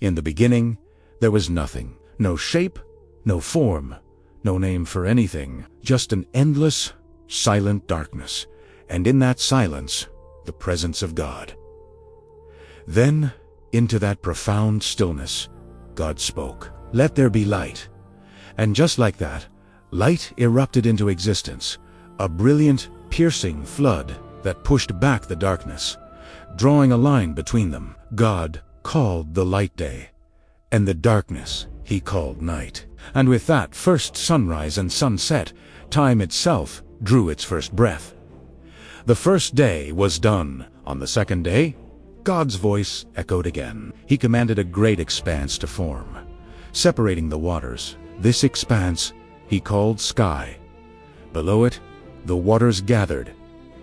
In the beginning, there was nothing. No shape, no form, no name for anything. Just an endless, silent darkness. And in that silence, the presence of God. Then, into that profound stillness, God spoke, "Let there be light." And just like that, light erupted into existence, a brilliant, piercing flood that pushed back the darkness, drawing a line between them. God called the light day, and the darkness he called night. And with that first sunrise and sunset, time itself drew its first breath. The first day was done. On the second day, God's voice echoed again. He commanded a great expanse to form, separating the waters. This expanse he called sky. Below it, the waters gathered,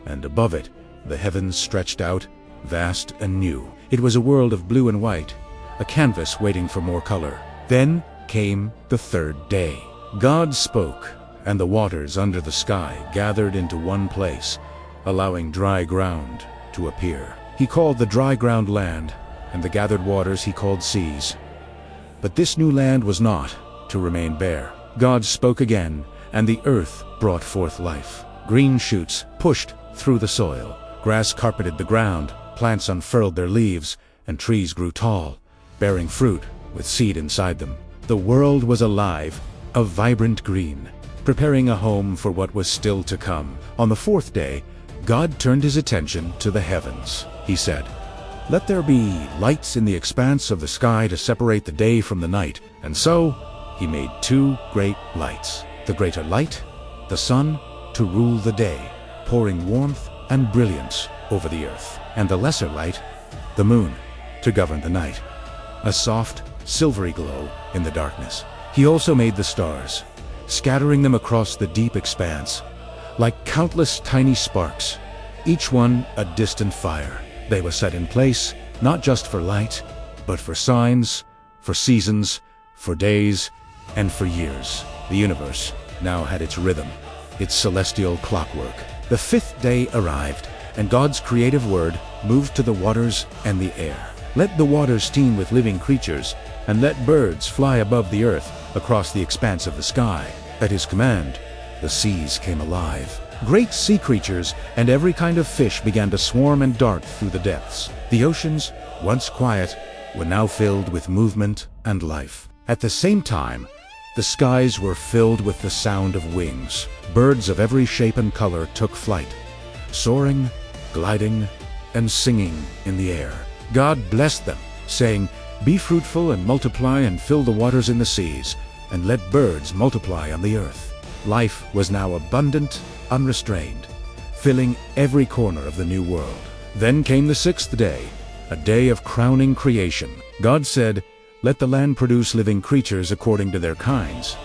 and above it, the heavens stretched out, vast and new. It was a world of blue and white, a canvas waiting for more color. Then came the third day. God spoke, and the waters under the sky gathered into one place, allowing dry ground to appear. He called the dry ground land, and the gathered waters he called seas. But this new land was not to remain bare. God spoke again, and the earth brought forth life. Green shoots pushed through the soil. Grass carpeted the ground, plants unfurled their leaves, and trees grew tall, bearing fruit with seed inside them. The world was alive, a vibrant green, preparing a home for what was still to come. On the fourth day, God turned his attention to the heavens. He said, "Let there be lights in the expanse of the sky to separate the day from the night." And so he made two great lights. The greater light, the sun, to rule the day, pouring warmth and brilliance over the earth. And the lesser light, the moon, to govern the night, a soft, silvery glow in the darkness. He also made the stars, scattering them across the deep expanse, like countless tiny sparks, each one a distant fire. They were set in place, not just for light, but for signs, for seasons, for days, and for years. The universe now had its rhythm, its celestial clockwork. The fifth day arrived, and God's creative word moved to the waters and the air. "Let the waters teem with living creatures, and let birds fly above the earth across the expanse of the sky." At his command, the seas came alive. Great sea creatures and every kind of fish began to swarm and dart through the depths. The oceans, once quiet, were now filled with movement and life. At the same time, the skies were filled with the sound of wings. Birds of every shape and color took flight, soaring, gliding, and singing in the air. God blessed them, saying, "Be fruitful and multiply and fill the waters in the seas, and let birds multiply on the earth." Life was now abundant, unrestrained, filling every corner of the new world. Then came the sixth day, a day of crowning creation. God said, "Let the land produce living creatures according to their kinds.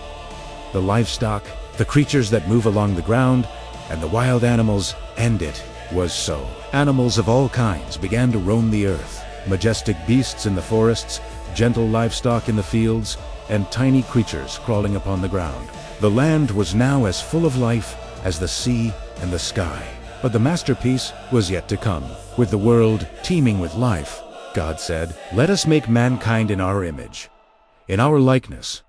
The livestock, the creatures that move along the ground, and the wild animals, and it was so. Animals of all kinds began to roam the earth, majestic beasts in the forests, gentle livestock in the fields, and tiny creatures crawling upon the ground. The land was now as full of life as the sea and the sky. But the masterpiece was yet to come. With the world teeming with life, God said, "Let us make mankind in our image, in our likeness."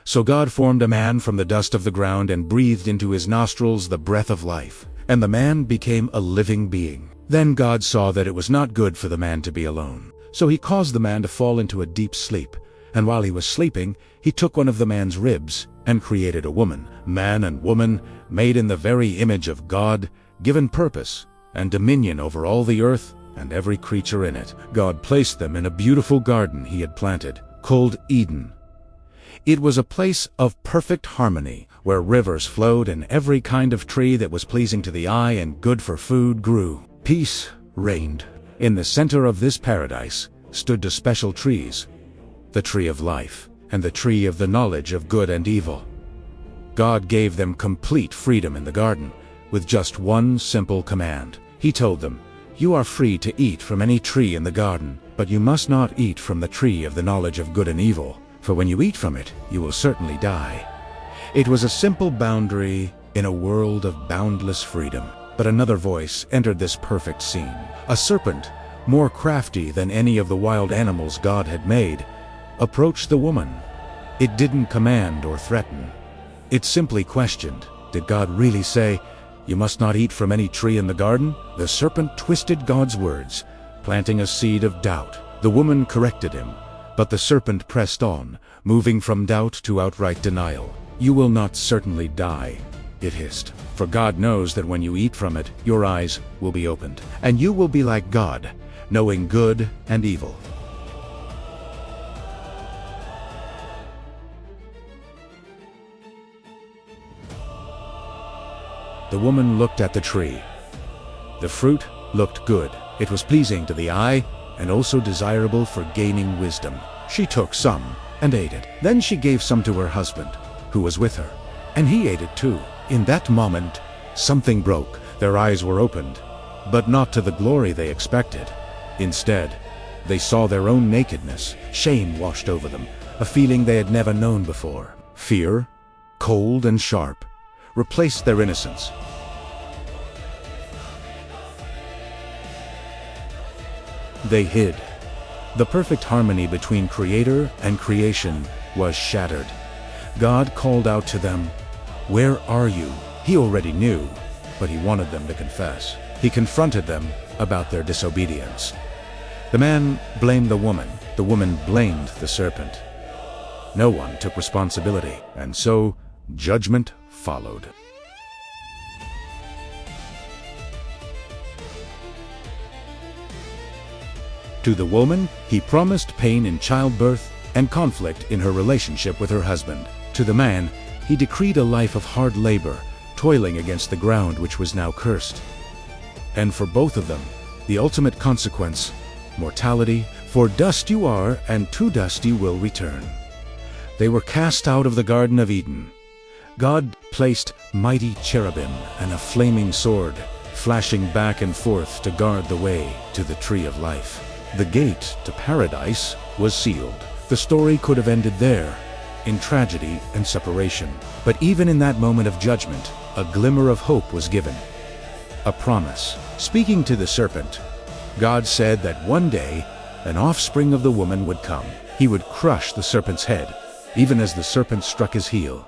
So God formed a man from the dust of the ground and breathed into his nostrils the breath of life, and the man became a living being. Then God saw that it was not good for the man to be alone. So he caused the man to fall into a deep sleep, and while he was sleeping, he took one of the man's ribs and created a woman. Man and woman, made in the very image of God, given purpose and dominion over all the earth and every creature in it. God placed them in a beautiful garden he had planted, called Eden. It was a place of perfect harmony, where rivers flowed and every kind of tree that was pleasing to the eye and good for food grew. Peace reigned. In the center of this paradise stood two special trees, the tree of life and the tree of the knowledge of good and evil. God gave them complete freedom in the garden, with just one simple command. He told them, "You are free to eat from any tree in the garden, but you must not eat from the tree of the knowledge of good and evil, for when you eat from it, you will certainly die." It was a simple boundary in a world of boundless freedom. But another voice entered this perfect scene. A serpent, more crafty than any of the wild animals God had made, approached the woman. It didn't command or threaten. It simply questioned, did God really say, "You must not eat from any tree in the garden"? The serpent twisted God's words, planting a seed of doubt. The woman corrected him, but the serpent pressed on, moving from doubt to outright denial. "You will not certainly die," it hissed, "for God knows that when you eat from it, your eyes will be opened, and you will be like God, knowing good and evil." The woman looked at the tree. The fruit looked good. It was pleasing to the eye and also desirable for gaining wisdom. She took some and ate it. Then she gave some to her husband, who was with her, and he ate it too. In that moment, something broke. Their eyes were opened, but not to the glory they expected. Instead, they saw their own nakedness. Shame washed over them, a feeling they had never known before. Fear, cold and sharp, replaced their innocence. They hid. The perfect harmony between Creator and creation was shattered. God called out to them, "Where are you?" He already knew, but he wanted them to confess. He confronted them about their disobedience. The man blamed the woman blamed the serpent. No one took responsibility, and so judgment followed. To the woman, he promised pain in childbirth and conflict in her relationship with her husband. To the man, he decreed a life of hard labor, toiling against the ground which was now cursed. And for both of them, the ultimate consequence, mortality. "For dust you are, and to dust you will return." They were cast out of the Garden of Eden. God placed mighty cherubim and a flaming sword, flashing back and forth to guard the way to the tree of life. The gate to paradise was sealed. The story could have ended there, in tragedy and separation. But even in that moment of judgment, a glimmer of hope was given. A promise. Speaking to the serpent, God said that one day, an offspring of the woman would come. He would crush the serpent's head, even as the serpent struck his heel.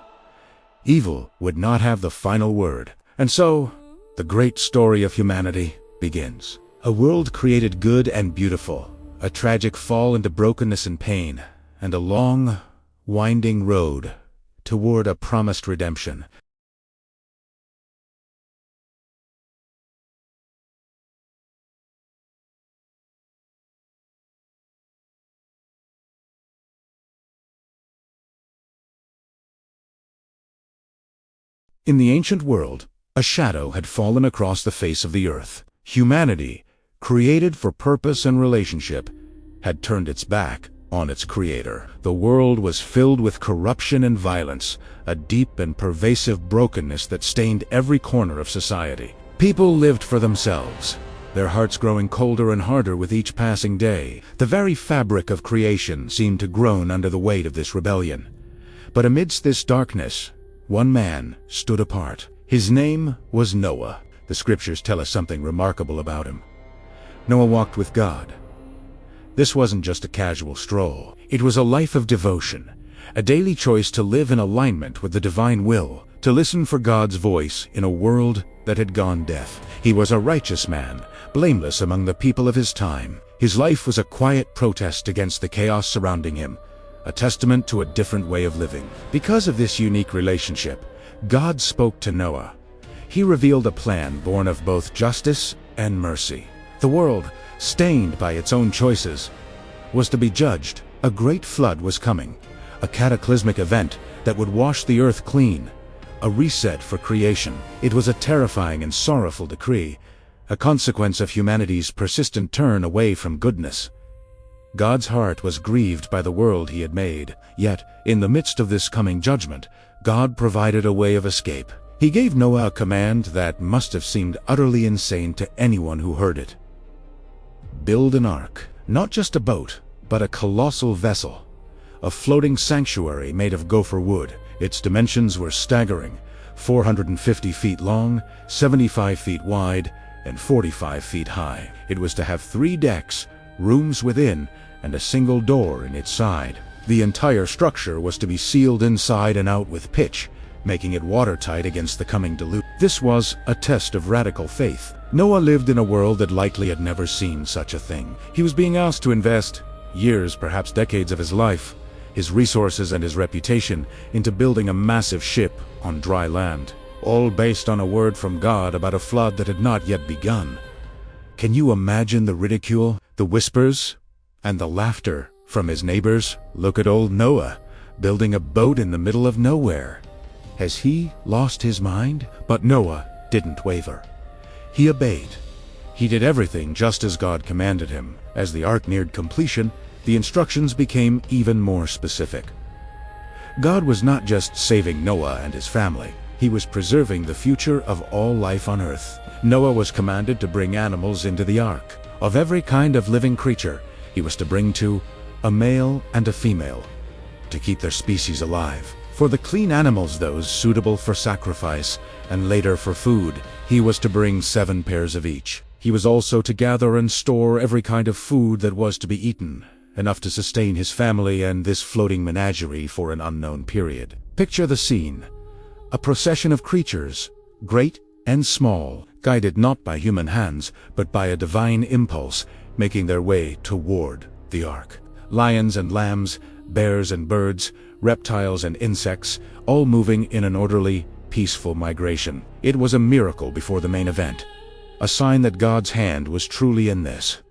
Evil would not have the final word. And so, the great story of humanity begins. A world created good and beautiful, a tragic fall into brokenness and pain, and a long, winding road toward a promised redemption. In the ancient world, a shadow had fallen across the face of the earth. Humanity, created for purpose and relationship, had turned its back on its creator. The world was filled with corruption and violence, a deep and pervasive brokenness that stained every corner of society. People lived for themselves, their hearts growing colder and harder with each passing day. The very fabric of creation seemed to groan under the weight of this rebellion. But amidst this darkness, one man stood apart. His name was Noah. The scriptures tell us something remarkable about him. Noah walked with God. This wasn't just a casual stroll. It was a life of devotion, a daily choice to live in alignment with the divine will, to listen for God's voice in a world that had gone deaf. He was a righteous man, blameless among the people of his time. His life was a quiet protest against the chaos surrounding him, a testament to a different way of living. Because of this unique relationship, God spoke to Noah. He revealed a plan born of both justice and mercy. The world, stained by its own choices, was to be judged. A great flood was coming, a cataclysmic event that would wash the earth clean, a reset for creation. It was a terrifying and sorrowful decree, a consequence of humanity's persistent turn away from goodness. God's heart was grieved by the world he had made. Yet, in the midst of this coming judgment, God provided a way of escape. He gave Noah a command that must have seemed utterly insane to anyone who heard it. Build an ark. Not just a boat, but a colossal vessel. A floating sanctuary made of gopher wood. Its dimensions were staggering: 450 feet long, 75 feet wide, and 45 feet high. It was to have 3 decks, rooms within, and a single door in its side. The entire structure was to be sealed inside and out with pitch, making it watertight against the coming deluge. This was a test of radical faith. Noah lived in a world that likely had never seen such a thing. He was being asked to invest years, perhaps decades of his life, his resources and his reputation, into building a massive ship on dry land, all based on a word from God about a flood that had not yet begun. Can you imagine the ridicule, the whispers, and the laughter from his neighbors? Look at old Noah, building a boat in the middle of nowhere. Has he lost his mind? But Noah didn't waver. He obeyed. He did everything just as God commanded him. As the ark neared completion, the instructions became even more specific. God was not just saving Noah and his family. He was preserving the future of all life on earth. Noah was commanded to bring animals into the ark. Of every kind of living creature, he was to bring a male and a female, to keep their species alive. For the clean animals, those suitable for sacrifice and later for food, he was to bring 7 pairs of each. He was also to gather and store every kind of food that was to be eaten, enough to sustain his family and this floating menagerie for an unknown period. Picture the scene. A procession of creatures, great and small, guided not by human hands, but by a divine impulse, making their way toward the ark. Lions and lambs, bears and birds, reptiles and insects, all moving in an orderly, peaceful migration. It was a miracle before the main event, a sign that God's hand was truly in this.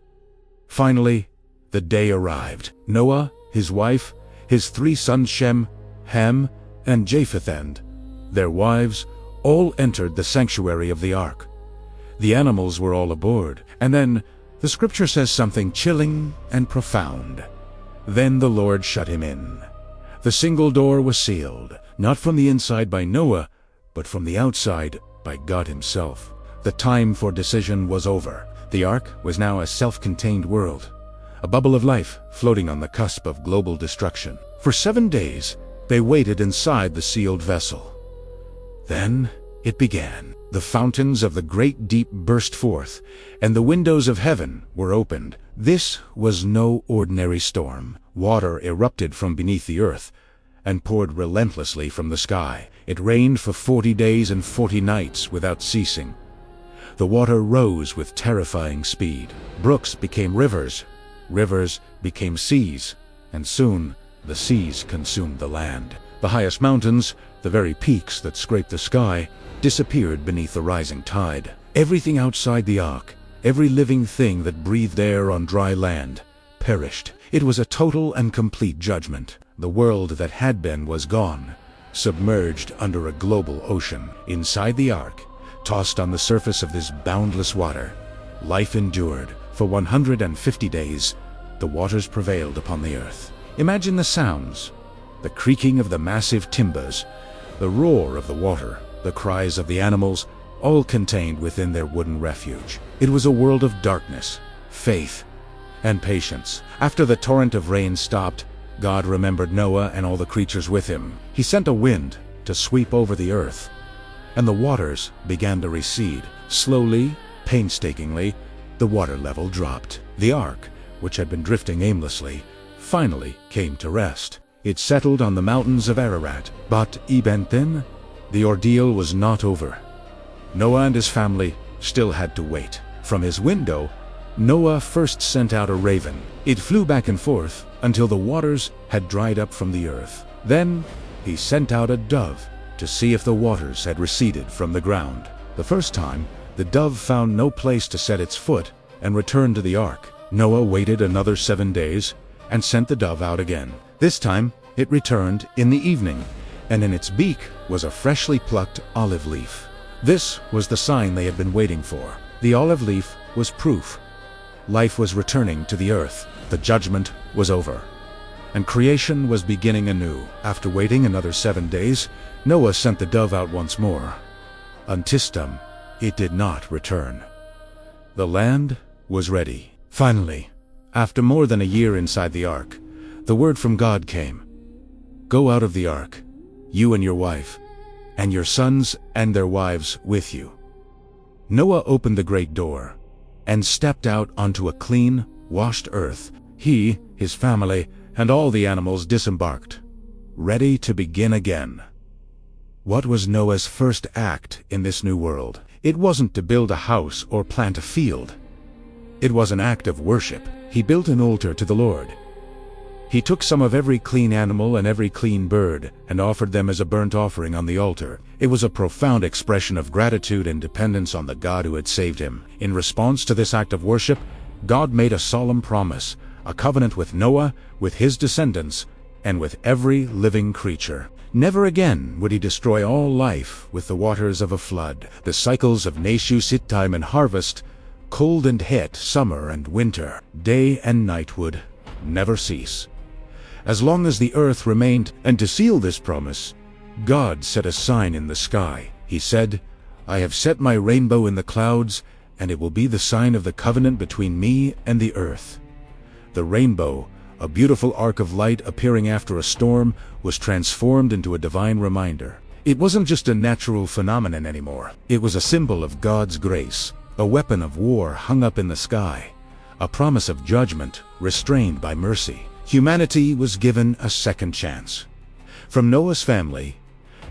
Finally, the day arrived. Noah, his wife, his 3 sons Shem, Ham, and Japheth and their wives all entered the sanctuary of the ark. The animals were all aboard, and then the scripture says something chilling and profound. Then the Lord shut him in. The single door was sealed, not from the inside by Noah, but from the outside by God himself. The time for decision was over. The ark was now a self-contained world, a bubble of life floating on the cusp of global destruction. For 7 days, they waited inside the sealed vessel. Then it began. The fountains of the great deep burst forth, and the windows of heaven were opened. This was no ordinary storm. Water erupted from beneath the earth and poured relentlessly from the sky. It rained for 40 days and 40 nights without ceasing. The water rose with terrifying speed. Brooks became rivers, rivers became seas, and soon the seas consumed the land. The highest mountains, the very peaks that scraped the sky, disappeared beneath the rising tide. Everything outside the ark, every living thing that breathed air on dry land, perished. It was a total and complete judgment. The world that had been was gone, submerged under a global ocean. Inside the ark, tossed on the surface of this boundless water, life endured. For 150 days, the waters prevailed upon the earth. Imagine the sounds, the creaking of the massive timbers, the roar of the water, the cries of the animals, all contained within their wooden refuge. It was a world of darkness, faith, and patience. After the torrent of rain stopped, God remembered Noah and all the creatures with him. He sent a wind to sweep over the earth, and the waters began to recede. Slowly, painstakingly, the water level dropped. The ark, which had been drifting aimlessly, finally came to rest. It settled on the mountains of Ararat. But even then, the ordeal was not over. Noah and his family still had to wait. From his window, Noah first sent out a raven. It flew back and forth until the waters had dried up from the earth. Then he sent out a dove to see if the waters had receded from the ground. The first time, the dove found no place to set its foot and returned to the ark. Noah waited another 7 days and sent the dove out again. This time, it returned in the evening, and in its beak was a freshly plucked olive leaf. This was the sign they had been waiting for. The olive leaf was proof. Life was returning to the earth. The judgment was over, and creation was beginning anew. After waiting another 7 days, Noah sent the dove out once more. Untistum, it did not return. The land was ready. Finally, after more than a year inside the ark, the word from God came. Go out of the ark, you and your wife, and your sons and their wives with you. Noah opened the great door and stepped out onto a clean, washed earth. He, his family, and all the animals disembarked, ready to begin again. What was Noah's first act in this new world? It wasn't to build a house or plant a field. It was an act of worship. He built an altar to the Lord. He took some of every clean animal and every clean bird and offered them as a burnt offering on the altar. It was a profound expression of gratitude and dependence on the God who had saved him. In response to this act of worship, God made a solemn promise, a covenant with Noah, with his descendants, and with every living creature. Never again would he destroy all life with the waters of a flood. The cycles of Neshut time and harvest, cold and het, summer and winter, day and night would never cease, as long as the earth remained. And to seal this promise, God set a sign in the sky. He said, "I have set my rainbow in the clouds, and it will be the sign of the covenant between me and the earth." The rainbow, a beautiful arc of light appearing after a storm, was transformed into a divine reminder. It wasn't just a natural phenomenon anymore. It was a symbol of God's grace, a weapon of war hung up in the sky, a promise of judgment restrained by mercy. Humanity was given a second chance. From Noah's family,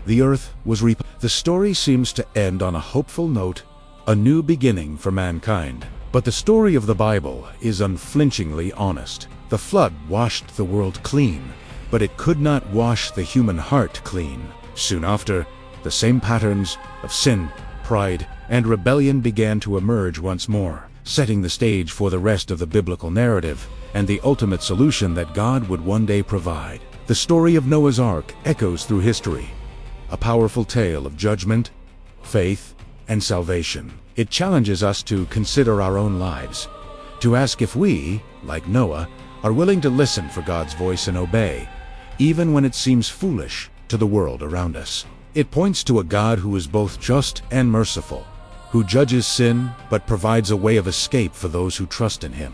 the earth was The story seems to end on a hopeful note, a new beginning for mankind. But the story of the Bible is unflinchingly honest. The flood washed the world clean, but it could not wash the human heart clean. Soon after, the same patterns of sin, pride, and rebellion began to emerge once more, setting the stage for the rest of the biblical narrative and the ultimate solution that God would one day provide. The story of Noah's Ark echoes through history, a powerful tale of judgment, faith, and salvation. It challenges us to consider our own lives, to ask if we, like Noah, are willing to listen for God's voice and obey, even when it seems foolish to the world around us. It points to a God who is both just and merciful, who judges sin but provides a way of escape for those who trust in him.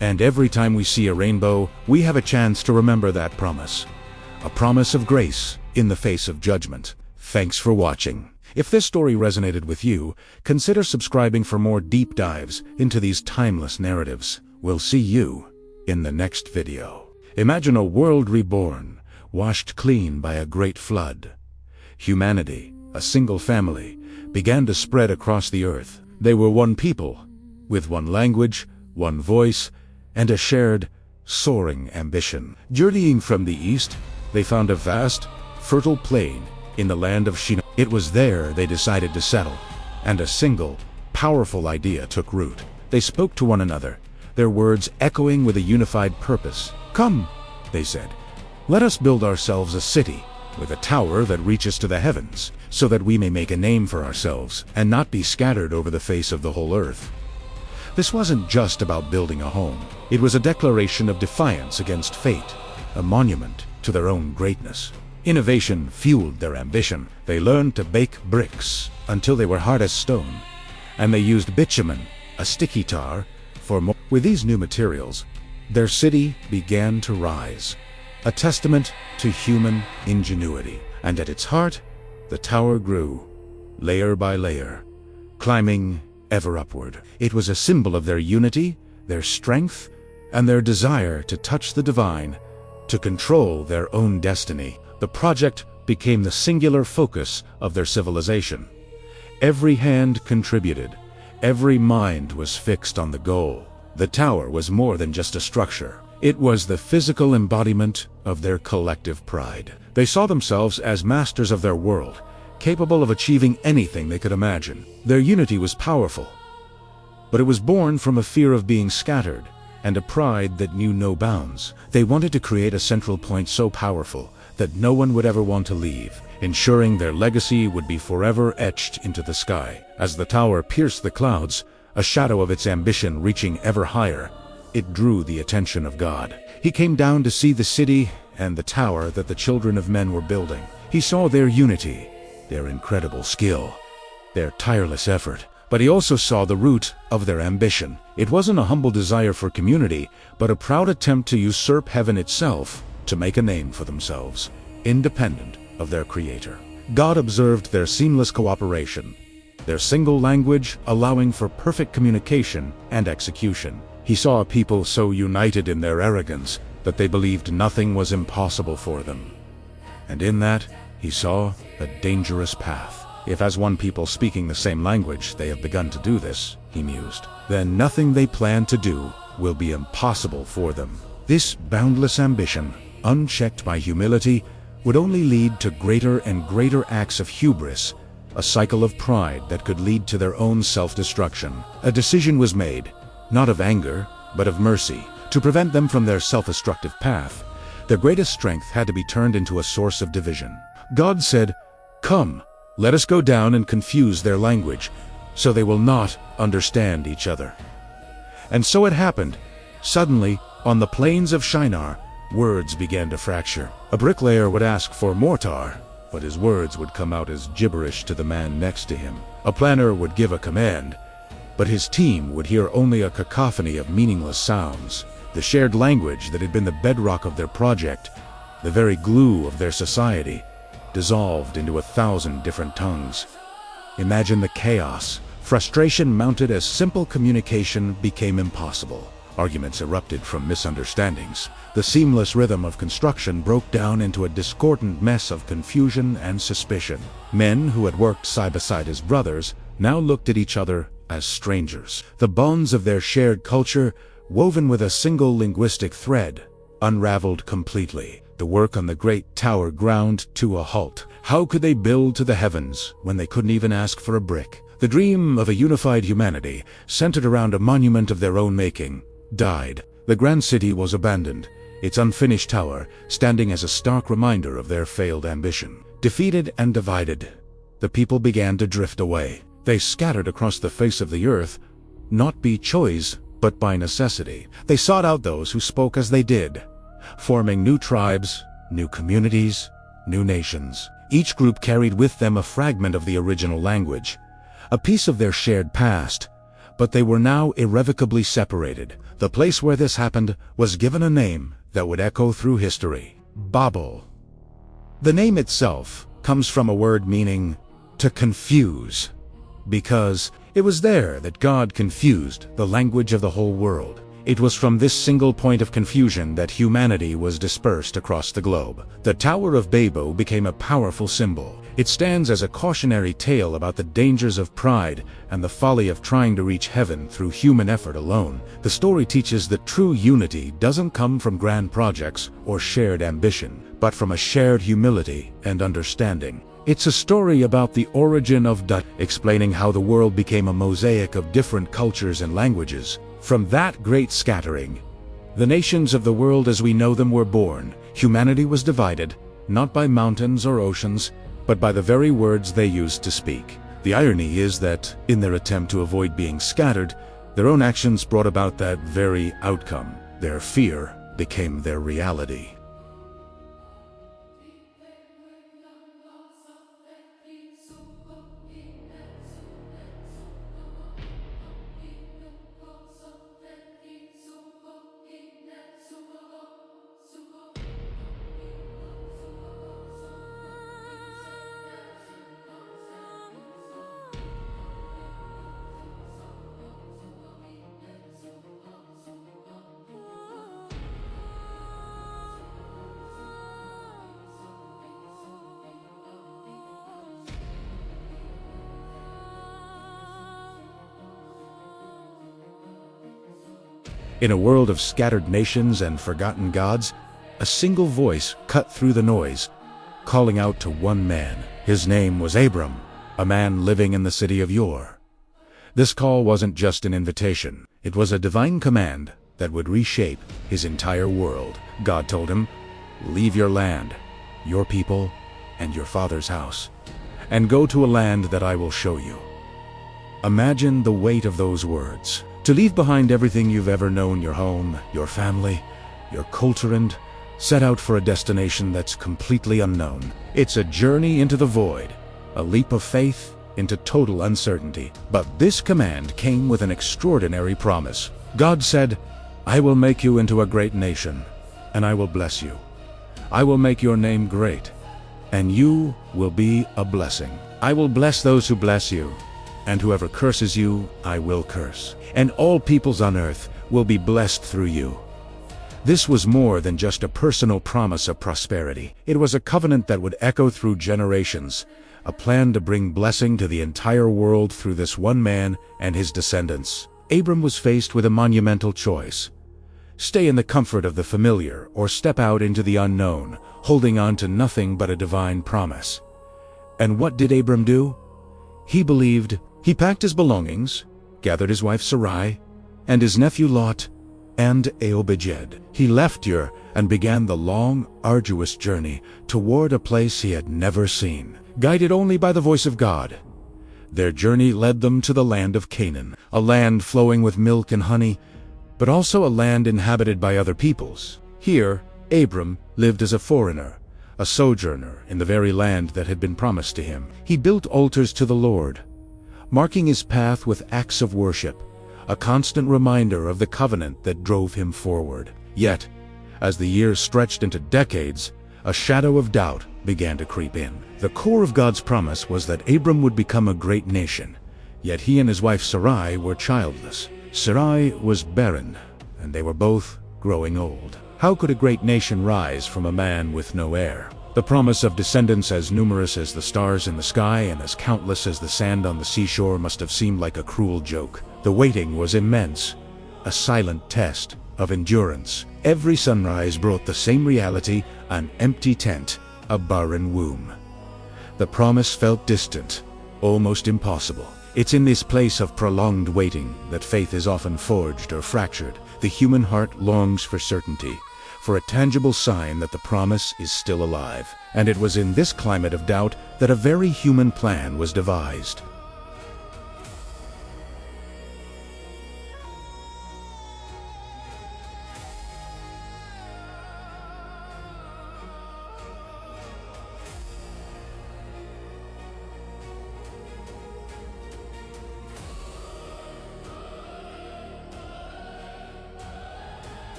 And every time we see a rainbow, we have a chance to remember that promise, a promise of grace in the face of judgment. Thanks for watching. If this story resonated with you, consider subscribing for more deep dives into these timeless narratives. We'll see you in the next video. Imagine a world reborn, washed clean by a great flood. Humanity, a single family, began to spread across the earth. They were one people, with one language, one voice, and a shared, soaring ambition. Journeying from the east, they found a vast, fertile plain in the land of Shinar. It was there they decided to settle, and a single, powerful idea took root. They spoke to one another, their words echoing with a unified purpose. "Come," they said, "let us build ourselves a city with a tower that reaches to the heavens, so that we may make a name for ourselves and not be scattered over the face of the whole earth." This wasn't just about building a home. It was a declaration of defiance against fate, a monument to their own greatness. Innovation fueled their ambition. They learned to bake bricks until they were hard as stone, and they used bitumen, a sticky tar, for more. With these new materials, their city began to rise, a testament to human ingenuity. And at its heart, the tower grew, layer by layer, climbing ever upward. It was a symbol of their unity, their strength, and their desire to touch the divine, to control their own destiny. The project became the singular focus of their civilization. Every hand contributed, every mind was fixed on the goal. The tower was more than just a structure. It was the physical embodiment of their collective pride. They saw themselves as masters of their world, capable of achieving anything they could imagine. Their unity was powerful, but it was born from a fear of being scattered and a pride that knew no bounds. They wanted to create a central point so powerful that no one would ever want to leave, ensuring their legacy would be forever etched into the sky. As the tower pierced the clouds, a shadow of its ambition reaching ever higher, it drew the attention of God. He came down to see the city and the tower that the children of men were building. He saw their unity, their incredible skill, their tireless effort, but he also saw the root of their ambition. It wasn't a humble desire for community, but a proud attempt to usurp heaven itself, to make a name for themselves, independent of their Creator. God observed their seamless cooperation, their single language allowing for perfect communication and execution. He saw a people so united in their arrogance that they believed nothing was impossible for them. And in that, he saw a dangerous path. If as one people speaking the same language they have begun to do this, he mused, then nothing they plan to do will be impossible for them. This boundless ambition, unchecked by humility, would only lead to greater and greater acts of hubris, a cycle of pride that could lead to their own self-destruction. A decision was made, not of anger, but of mercy, to prevent them from their self-destructive path. Their greatest strength had to be turned into a source of division. God said, "Come, let us go down and confuse their language, so they will not understand each other." And so it happened. Suddenly, on the plains of Shinar, words began to fracture. A bricklayer would ask for mortar, but his words would come out as gibberish to the man next to him. A planner would give a command, but his team would hear only a cacophony of meaningless sounds. The shared language that had been the bedrock of their project, the very glue of their society, dissolved into 1,000 different tongues. Imagine the chaos. Frustration mounted as simple communication became impossible. Arguments erupted from misunderstandings. The seamless rhythm of construction broke down into a discordant mess of confusion and suspicion. Men who had worked side by side as brothers now looked at each other as strangers. The bonds of their shared culture, woven with a single linguistic thread, unraveled completely. The work on the great tower ground to a halt. How could they build to the heavens when they couldn't even ask for a brick? The dream of a unified humanity, centered around a monument of their own making, died. The grand city was abandoned, its unfinished tower standing as a stark reminder of their failed ambition. Defeated and divided, the people began to drift away. They scattered across the face of the earth, not by choice, but by necessity. They sought out those who spoke as they did, forming new tribes, new communities, new nations. Each group carried with them a fragment of the original language, a piece of their shared past, but they were now irrevocably separated. The place where this happened was given a name that would echo through history: Babel. The name itself comes from a word meaning to confuse, because it was there that God confused the language of the whole world. It was from this single point of confusion that humanity was dispersed across the globe. The Tower of Babel became a powerful symbol. It stands as a cautionary tale about the dangers of pride and the folly of trying to reach heaven through human effort alone. The story teaches that true unity doesn't come from grand projects or shared ambition, but from a shared humility and understanding. It's a story about the origin of explaining how the world became a mosaic of different cultures and languages. From that great scattering, the nations of the world as we know them were born. Humanity was divided, not by mountains or oceans, but by the very words they used to speak. The irony is that, in their attempt to avoid being scattered, their own actions brought about that very outcome. Their fear became their reality. In a world of scattered nations and forgotten gods, a single voice cut through the noise, calling out to one man. His name was Abram, a man living in the city of Ur. This call wasn't just an invitation. It was a divine command that would reshape his entire world. God told him, "Leave your land, your people, and your father's house, and go to a land that I will show you." Imagine the weight of those words. To leave behind everything you've ever known, your home, your family, your culture, and set out for a destination that's completely unknown. It's a journey into the void, a leap of faith into total uncertainty. But this command came with an extraordinary promise. God said, "I will make you into a great nation, and I will bless you. I will make your name great, and you will be a blessing. I will bless those who bless you, and whoever curses you, I will curse. And all peoples on earth will be blessed through you. This was more than just a personal promise of prosperity. It was a covenant that would echo through generations, a plan to bring blessing to the entire world through this one man and his descendants. Abram was faced with a monumental choice: stay in the comfort of the familiar or step out into the unknown, holding on to nothing but a divine promise. And what did Abram do? He believed. He packed his belongings, gathered his wife Sarai, and his nephew Lot, and Eobejed. He left Ur and began the long, arduous journey toward a place he had never seen. Guided only by the voice of God, their journey led them to the land of Canaan, a land flowing with milk and honey, but also a land inhabited by other peoples. Here, Abram lived as a foreigner, a sojourner in the very land that had been promised to him. He built altars to the Lord, marking his path with acts of worship, a constant reminder of the covenant that drove him forward. Yet, as the years stretched into decades, a shadow of doubt began to creep in. The core of God's promise was that Abram would become a great nation, yet he and his wife Sarai were childless. Sarai was barren, and they were both growing old. How could a great nation rise from a man with no heir? The promise of descendants as numerous as the stars in the sky and as countless as the sand on the seashore must have seemed like a cruel joke. The waiting was immense, a silent test of endurance. Every sunrise brought the same reality: an empty tent, a barren womb. The promise felt distant, almost impossible. It's in this place of prolonged waiting that faith is often forged or fractured. The human heart longs for certainty, for a tangible sign that the promise is still alive. And it was in this climate of doubt that a very human plan was devised.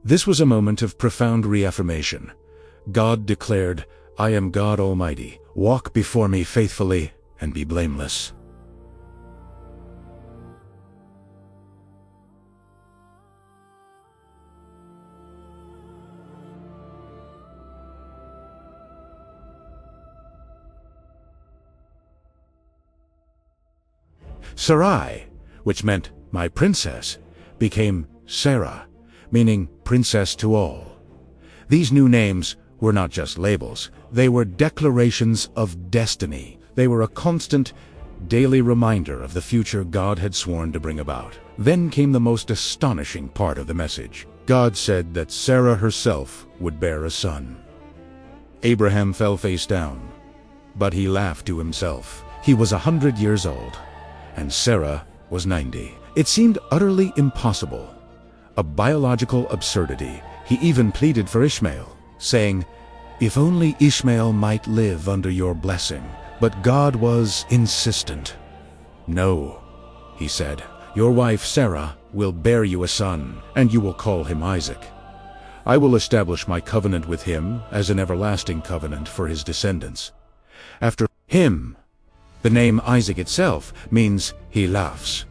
This was a moment of profound reaffirmation. God declared, "I am God Almighty. Walk before me faithfully and be blameless." Sarai, which meant my princess, became Sarah, meaning princess to all. These new names were not just labels, they were declarations of destiny. They were a constant, daily reminder of the future God had sworn to bring about. Then came the most astonishing part of the message. God said that Sarah herself would bear a son. Abraham fell face down, but he laughed to himself. He was 100 years old, and Sarah was 90. It seemed utterly impossible, a biological absurdity. He even pleaded for Ishmael, saying, "If only Ishmael might live under your blessing." But God was insistent. "No," he said, "your wife Sarah will bear you a son, and you will call him Isaac. I will establish my covenant with him as an everlasting covenant for his descendants. After him, the name Isaac itself means he laughs,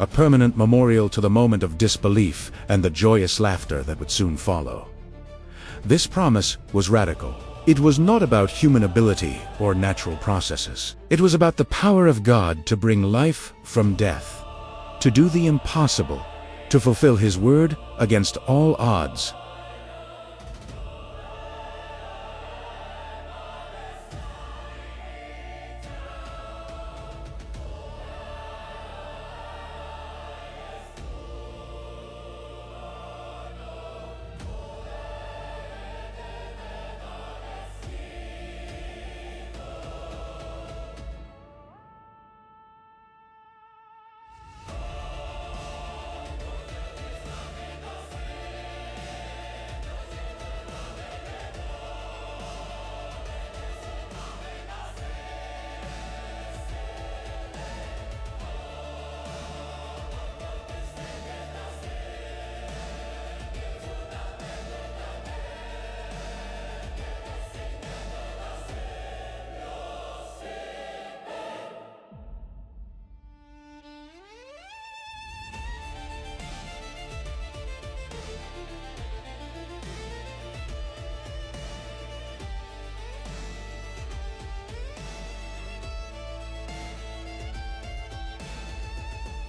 a permanent memorial to the moment of disbelief and the joyous laughter that would soon follow. This promise was radical. It was not about human ability or natural processes. It was about the power of God to bring life from death, to do the impossible, to fulfill His word against all odds.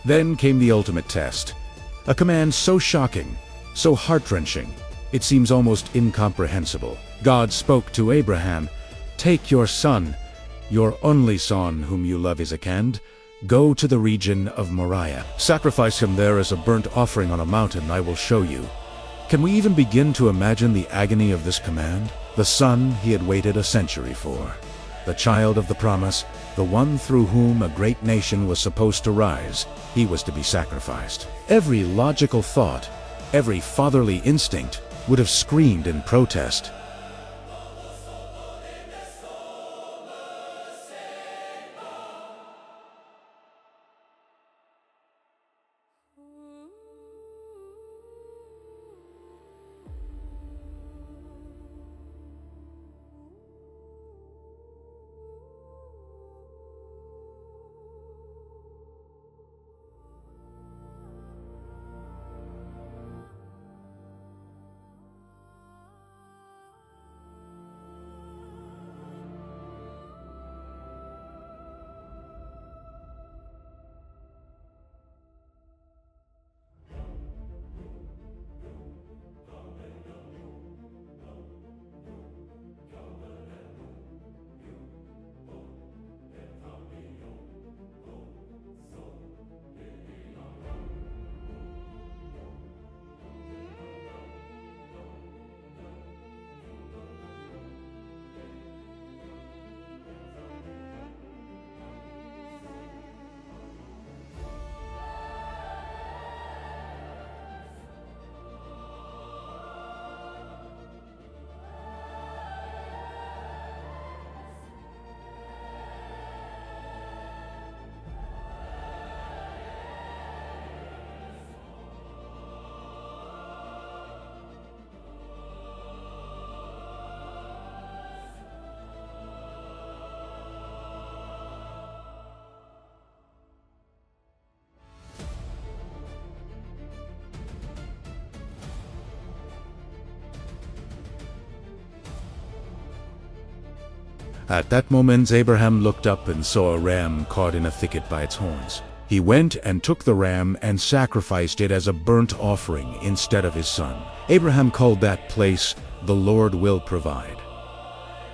Then came the ultimate test, a command so shocking, so heart-wrenching, it seems almost incomprehensible. God spoke to Abraham, "Take your son, your only son whom you love Isaac, go to the region of Moriah. Sacrifice him there as a burnt offering on a mountain I will show you." Can we even begin to imagine the agony of this command? The son he had waited a century for, the child of the promise, the one through whom a great nation was supposed to rise, he was to be sacrificed. Every logical thought, every fatherly instinct would have screamed in protest. At that moment Abraham looked up and saw a ram caught in a thicket by its horns. He went and took the ram and sacrificed it as a burnt offering instead of his son. Abraham called that place, "The Lord Will Provide."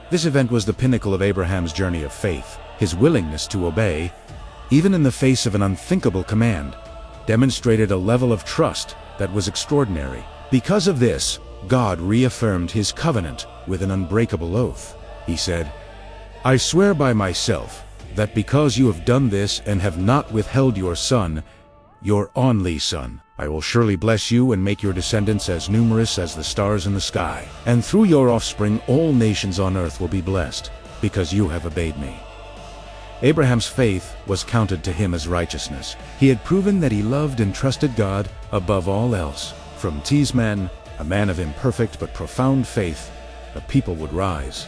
This event was the pinnacle of Abraham's journey of faith. His willingness to obey, even in the face of an unthinkable command, demonstrated a level of trust that was extraordinary. Because of this, God reaffirmed His covenant with an unbreakable oath. He said, "I swear by myself that because you have done this and have not withheld your son, your only son, I will surely bless you and make your descendants as numerous as the stars in the sky. And through your offspring all nations on earth will be blessed, because you have obeyed me." Abraham's faith was counted to him as righteousness. He had proven that he loved and trusted God above all else. From Tisman, a man of imperfect but profound faith, a people would rise.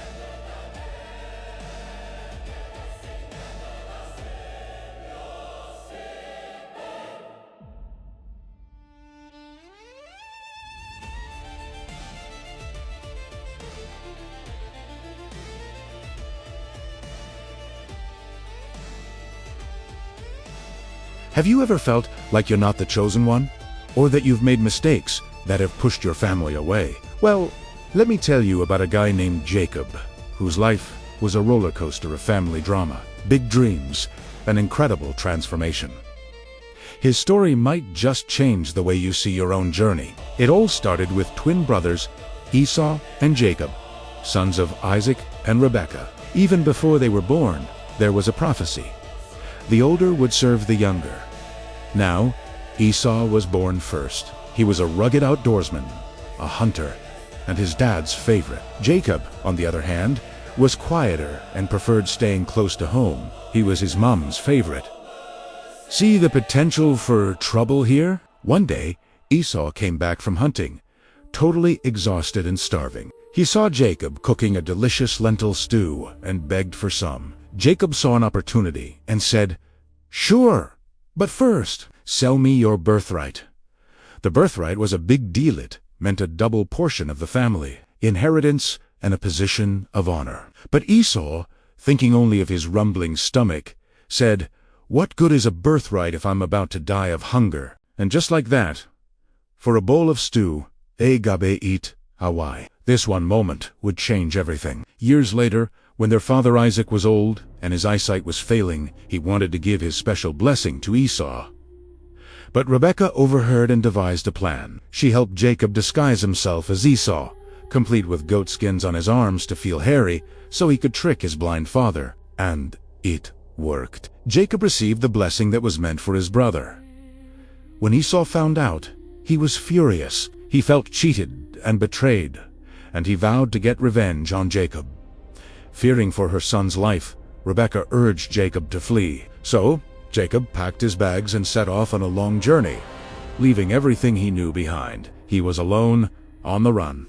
Have you ever felt like you're not the chosen one? Or that you've made mistakes that have pushed your family away? Well, let me tell you about a guy named Jacob, whose life was a roller coaster of family drama, big dreams, and incredible transformation. His story might just change the way you see your own journey. It all started with twin brothers, Esau and Jacob, sons of Isaac and Rebekah. Even before they were born, there was a prophecy. The older would serve the younger. Now, Esau was born first. He was a rugged outdoorsman, a hunter, and his dad's favorite. Jacob, on the other hand, was quieter and preferred staying close to home. He was his mom's favorite. See the potential for trouble here? One day, Esau came back from hunting, totally exhausted and starving. He saw Jacob cooking a delicious lentil stew and begged for some. Jacob saw an opportunity and said, "Sure, but first, sell me your birthright." The birthright was a big deal. It meant a double portion of the family, inheritance, and a position of honor. But Esau, thinking only of his rumbling stomach, said, "What good is a birthright if I'm about to die of hunger?" And just like that, for a bowl of stew, gabe eat Hawaii. This one moment would change everything. Years later, when their father Isaac was old and his eyesight was failing, he wanted to give his special blessing to Esau. But Rebekah overheard and devised a plan. She helped Jacob disguise himself as Esau, complete with goat skins on his arms to feel hairy, so he could trick his blind father. And it worked. Jacob received the blessing that was meant for his brother. When Esau found out, he was furious. He felt cheated and betrayed, and he vowed to get revenge on Jacob. Fearing for her son's life, Rebekah urged Jacob to flee. So, Jacob packed his bags and set off on a long journey, leaving everything he knew behind. He was alone, on the run,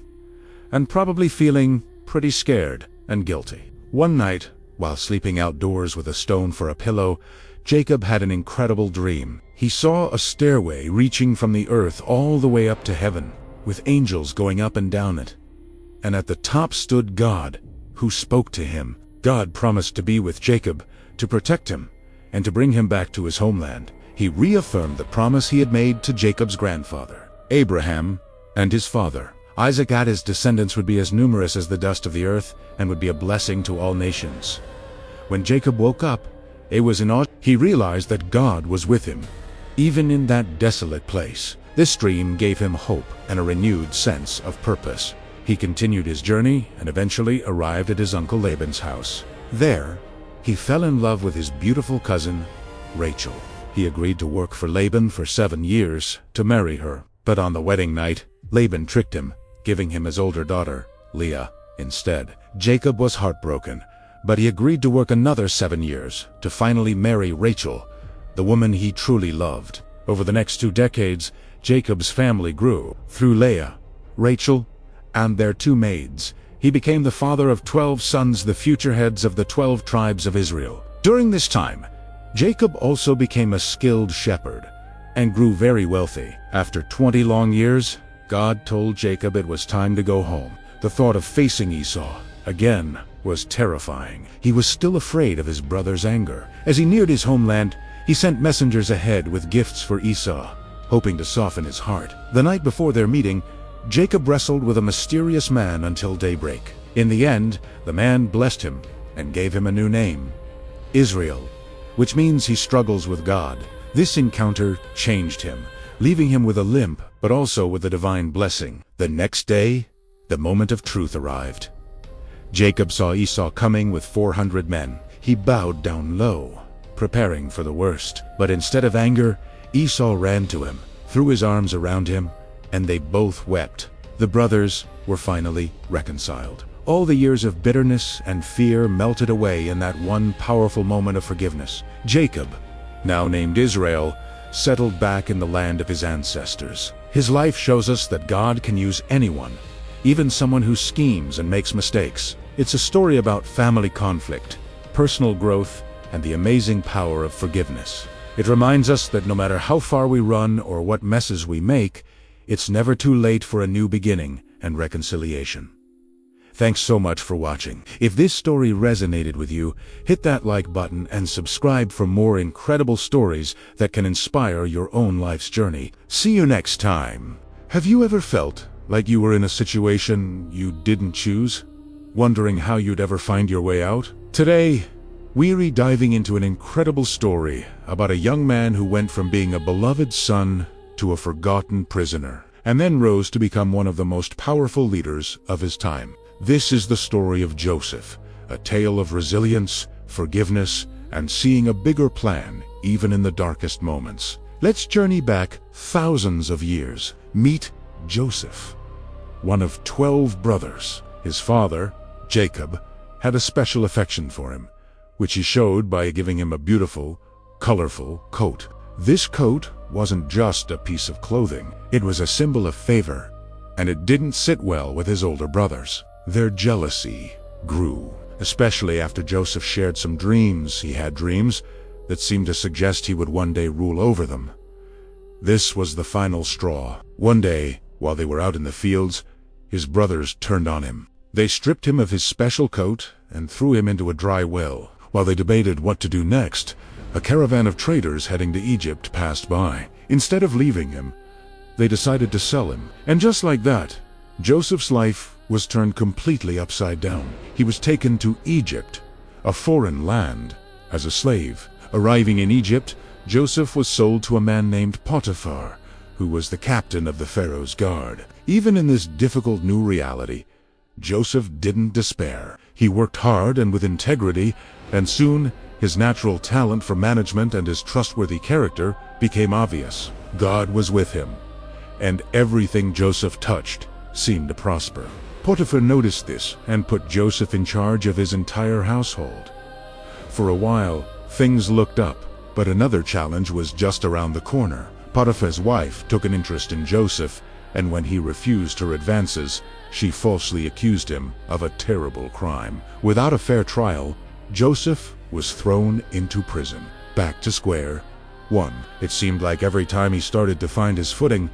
and probably feeling pretty scared and guilty. One night, while sleeping outdoors with a stone for a pillow, Jacob had an incredible dream. He saw a stairway reaching from the earth all the way up to heaven, with angels going up and down it. And at the top stood God, who spoke to him. God promised to be with Jacob, to protect him, and to bring him back to his homeland. He reaffirmed the promise he had made to Jacob's grandfather, Abraham, and his father, Isaac. That his descendants would be as numerous as the dust of the earth and would be a blessing to all nations. When Jacob woke up, it was in awe. He realized that God was with him, even in that desolate place. This dream gave him hope and a renewed sense of purpose. He continued his journey and eventually arrived at his uncle Laban's house. There, he fell in love with his beautiful cousin, Rachel. He agreed to work for Laban for 7 years to marry her. But on the wedding night, Laban tricked him, giving him his older daughter, Leah, instead. Jacob was heartbroken, but he agreed to work another 7 years to finally marry Rachel, the woman he truly loved. Over the next 2 decades, Jacob's family grew. Through Leah, Rachel, and their 2 maids, he became the father of 12 sons, the future heads of the 12 tribes of Israel. During this time, Jacob also became a skilled shepherd and grew very wealthy. After 20 long years, God told Jacob it was time to go home. The thought of facing Esau again was terrifying. He was still afraid of his brother's anger. As he neared his homeland, he sent messengers ahead with gifts for Esau, hoping to soften his heart. The night before their meeting, Jacob wrestled with a mysterious man until daybreak. In the end, the man blessed him and gave him a new name, Israel, which means he struggles with God. This encounter changed him, leaving him with a limp, but also with a divine blessing. The next day, the moment of truth arrived. Jacob saw Esau coming with 400 men. He bowed down low, preparing for the worst. But instead of anger, Esau ran to him, threw his arms around him, and they both wept. The brothers were finally reconciled. All the years of bitterness and fear melted away in that one powerful moment of forgiveness. Jacob, now named Israel, settled back in the land of his ancestors. His life shows us that God can use anyone, even someone who schemes and makes mistakes. It's a story about family conflict, personal growth, and the amazing power of forgiveness. It reminds us that no matter how far we run or what messes we make, it's never too late for a new beginning and reconciliation. Thanks so much for watching. If this story resonated with you, hit that like button and subscribe for more incredible stories that can inspire your own life's journey. See you next time. Have you ever felt like you were in a situation you didn't choose? Wondering how you'd ever find your way out? Today, we're diving into an incredible story about a young man who went from being a beloved son to a forgotten prisoner, and then rose to become one of the most powerful leaders of his time. This is the story of Joseph, a tale of resilience, forgiveness, and seeing a bigger plan even in the darkest moments. Let's journey back thousands of years. Meet Joseph, one of 12 brothers. His father, Jacob, had a special affection for him, which he showed by giving him a beautiful, colorful coat. This coat wasn't just a piece of clothing. It was a symbol of favor, and it didn't sit well with his older brothers. Their jealousy grew, especially after Joseph shared some dreams. He had dreams that seemed to suggest he would one day rule over them. This was the final straw. One day, while they were out in the fields, his brothers turned on him. They stripped him of his special coat and threw him into a dry well. While they debated what to do next, a caravan of traders heading to Egypt passed by. Instead of leaving him, they decided to sell him. And just like that, Joseph's life was turned completely upside down. He was taken to Egypt, a foreign land, as a slave. Arriving in Egypt, Joseph was sold to a man named Potiphar, who was the captain of the Pharaoh's guard. Even in this difficult new reality, Joseph didn't despair. He worked hard and with integrity, and soon his natural talent for management and his trustworthy character became obvious. God was with him, and everything Joseph touched seemed to prosper. Potiphar noticed this and put Joseph in charge of his entire household. For a while, things looked up, but another challenge was just around the corner. Potiphar's wife took an interest in Joseph, and when he refused her advances, she falsely accused him of a terrible crime. Without a fair trial, Joseph was thrown into prison. Back to square one. It seemed like every time he started to find his footing,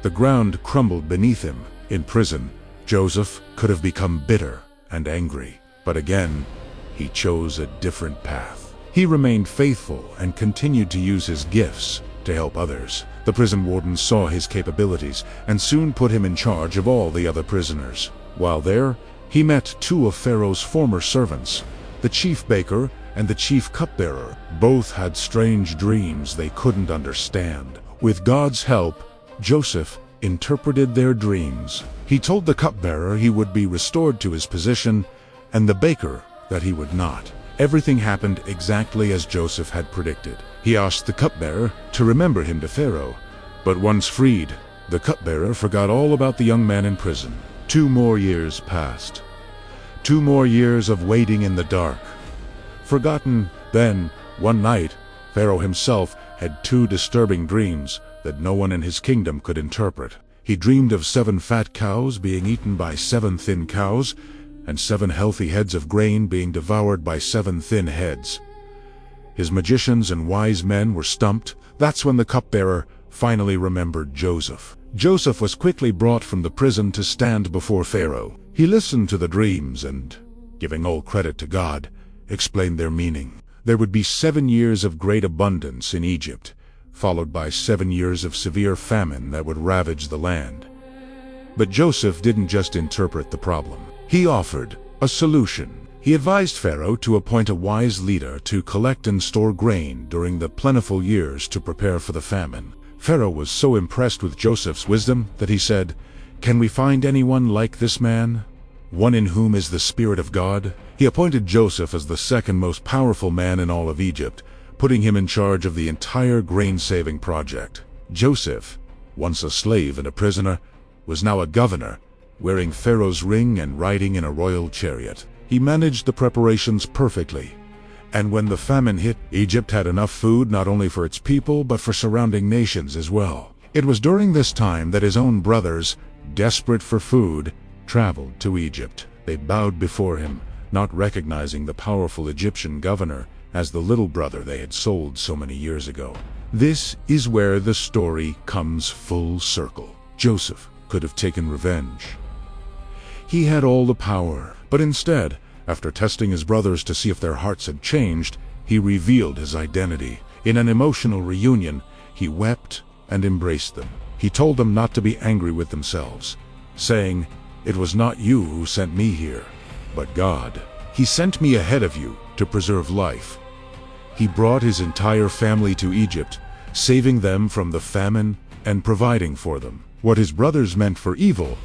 the ground crumbled beneath him. In prison, Joseph could have become bitter and angry, but again, he chose a different path. He remained faithful and continued to use his gifts to help others. The prison wardens saw his capabilities and soon put him in charge of all the other prisoners. While there, he met two of Pharaoh's former servants, the chief baker and the chief cupbearer. Both had strange dreams they couldn't understand. With God's help, Joseph interpreted their dreams. He told the cupbearer he would be restored to his position, and the baker that he would not. Everything happened exactly as Joseph had predicted. He asked the cupbearer to remember him to Pharaoh, but once freed, the cupbearer forgot all about the young man in prison. 2 more years passed. 2 more years of waiting in the dark. Forgotten, then, one night, Pharaoh himself had 2 disturbing dreams that no one in his kingdom could interpret. He dreamed of 7 fat cows being eaten by 7 thin cows, and 7 healthy heads of grain being devoured by 7 thin heads. His magicians and wise men were stumped. That's when the cupbearer finally remembered Joseph. Joseph was quickly brought from the prison to stand before Pharaoh. He listened to the dreams and, giving all credit to God, explained their meaning. There would be 7 years of great abundance in Egypt, followed by 7 years of severe famine that would ravage the land. But Joseph didn't just interpret the problem. He offered a solution. He advised Pharaoh to appoint a wise leader to collect and store grain during the plentiful years to prepare for the famine. Pharaoh was so impressed with Joseph's wisdom that he said, "Can we find anyone like this man? One in whom is the Spirit of God?" He appointed Joseph as the second most powerful man in all of Egypt, putting him in charge of the entire grain-saving project. Joseph, once a slave and a prisoner, was now a governor, wearing Pharaoh's ring and riding in a royal chariot. He managed the preparations perfectly, and when the famine hit, Egypt had enough food not only for its people but for surrounding nations as well. It was during this time that his own brothers, desperate for food, traveled to Egypt. They bowed before him, not recognizing the powerful Egyptian governor as the little brother they had sold so many years ago. This is where the story comes full circle. Joseph could have taken revenge. He had all the power, but instead, after testing his brothers to see if their hearts had changed, he revealed his identity. In an emotional reunion, he wept and embraced them. He told them not to be angry with themselves, saying, "It was not you who sent me here, but God. He sent me ahead of you to preserve life." He brought his entire family to Egypt, saving them from the famine and providing for them. What his brothers meant for evil,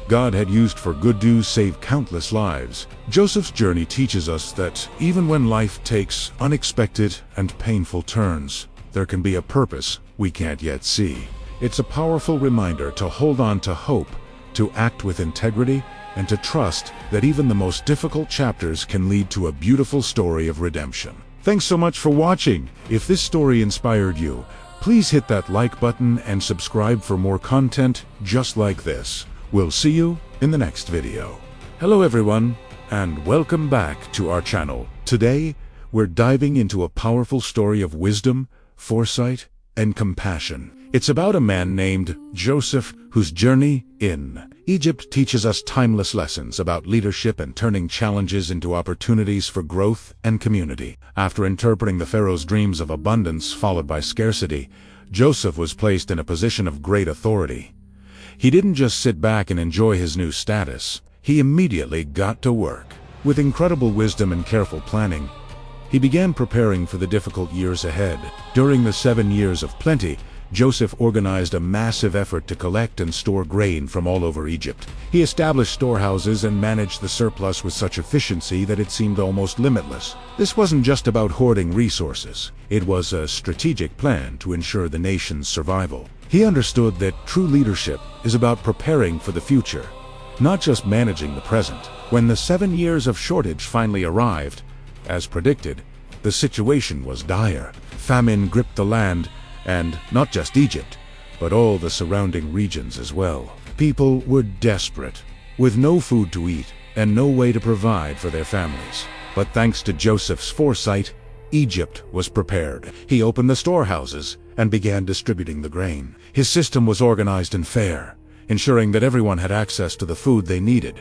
God had used for good to save countless lives. Joseph's journey teaches us that even when life takes unexpected and painful turns, there can be a purpose we can't yet see. It's a powerful reminder to hold on to hope, to act with integrity, and to trust that even the most difficult chapters can lead to a beautiful story of redemption. Thanks so much for watching. If this story inspired you, please hit that like button and subscribe for more content just like this. We'll see you in the next video. Hello everyone, and welcome back to our channel. Today, we're diving into a powerful story of wisdom, foresight, and compassion. It's about a man named Joseph whose journey in Egypt teaches us timeless lessons about leadership and turning challenges into opportunities for growth and community. After interpreting the Pharaoh's dreams of abundance followed by scarcity, Joseph was placed in a position of great authority. He didn't just sit back and enjoy his new status. He immediately got to work. With incredible wisdom and careful planning, he began preparing for the difficult years ahead. During the 7 years of plenty, Joseph organized a massive effort to collect and store grain from all over Egypt. He established storehouses and managed the surplus with such efficiency that it seemed almost limitless. This wasn't just about hoarding resources. It was a strategic plan to ensure the nation's survival. He understood that true leadership is about preparing for the future, not just managing the present. When the 7 years of shortage finally arrived, as predicted, the situation was dire. Famine gripped the land, and not just Egypt, but all the surrounding regions as well. People were desperate, with no food to eat and no way to provide for their families. But thanks to Joseph's foresight, Egypt was prepared. He opened the storehouses and began distributing the grain. His system was organized and fair, ensuring that everyone had access to the food they needed.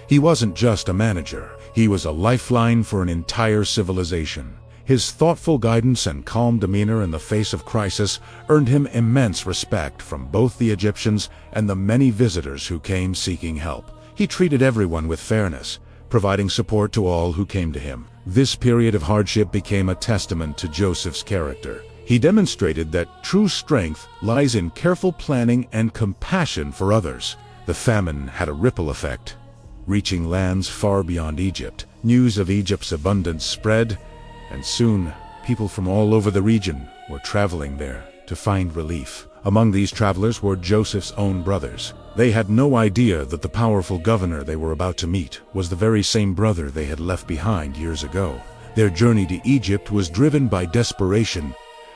He wasn't just a manager, he was a lifeline for an entire civilization. His thoughtful guidance and calm demeanor in the face of crisis earned him immense respect from both the Egyptians and the many visitors who came seeking help. He treated everyone with fairness, providing support to all who came to him. This period of hardship became a testament to Joseph's character. He demonstrated that true strength lies in careful planning and compassion for others. The famine had a ripple effect, reaching lands far beyond Egypt. News of Egypt's abundance spread, and soon, people from all over the region were traveling there to find relief. Among these travelers were Joseph's own brothers. They had no idea that the powerful governor they were about to meet was the very same brother they had left behind years ago. Their journey to Egypt was driven by desperation,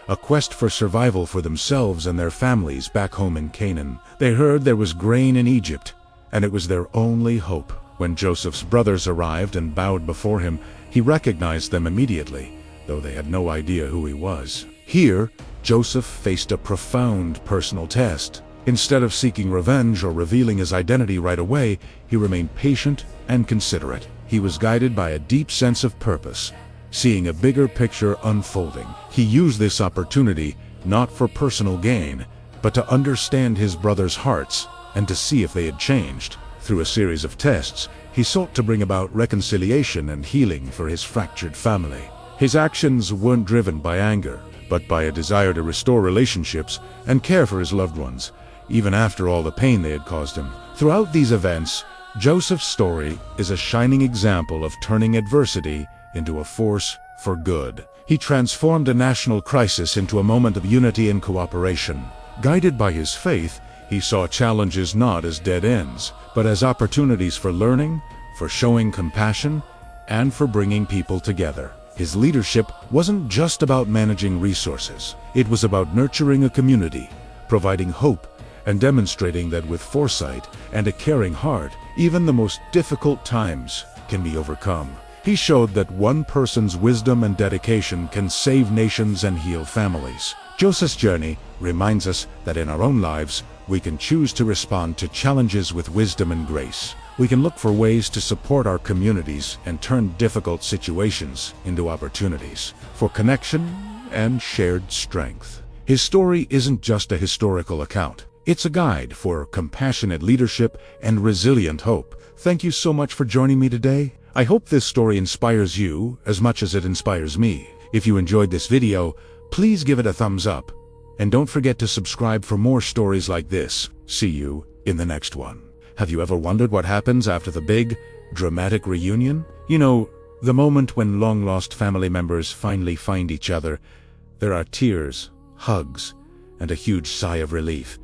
a quest for survival for themselves and their families back home in Canaan. They heard there was grain in Egypt, and it was their only hope. When Joseph's brothers arrived and bowed before him, he recognized them immediately, though they had no idea who he was. Here, Joseph faced a profound personal test. Instead of seeking revenge or revealing his identity right away, he remained patient and considerate. He was guided by a deep sense of purpose, seeing a bigger picture unfolding. He used this opportunity not for personal gain, but to understand his brothers' hearts and to see if they had changed. Through a series of tests, he sought to bring about reconciliation and healing for his fractured family. His actions weren't driven by anger, but by a desire to restore relationships and care for his loved ones, even after all the pain they had caused him. Throughout these events, Joseph's story is a shining example of turning adversity into a force for good. He transformed a national crisis into a moment of unity and cooperation. Guided by his faith, he saw challenges not as dead ends, but as opportunities for learning, for showing compassion, and for bringing people together. His leadership wasn't just about managing resources. It was about nurturing a community, providing hope, and demonstrating that with foresight and a caring heart, even the most difficult times can be overcome. He showed that one person's wisdom and dedication can save nations and heal families. Joseph's journey reminds us that in our own lives, we can choose to respond to challenges with wisdom and grace. we can look for ways to support our communities and turn difficult situations into opportunities for connection and shared strength. His story isn't just a historical account. It's a guide for compassionate leadership and resilient hope. Thank you so much for joining me today. I hope this story inspires you as much as it inspires me. If you enjoyed this video, please give it a thumbs up. And don't forget to subscribe for more stories like this. See you in the next one. Have you ever wondered what happens after the big, dramatic reunion? You know, the moment when long-lost family members finally find each other. There are tears, hugs, and a huge sigh of relief.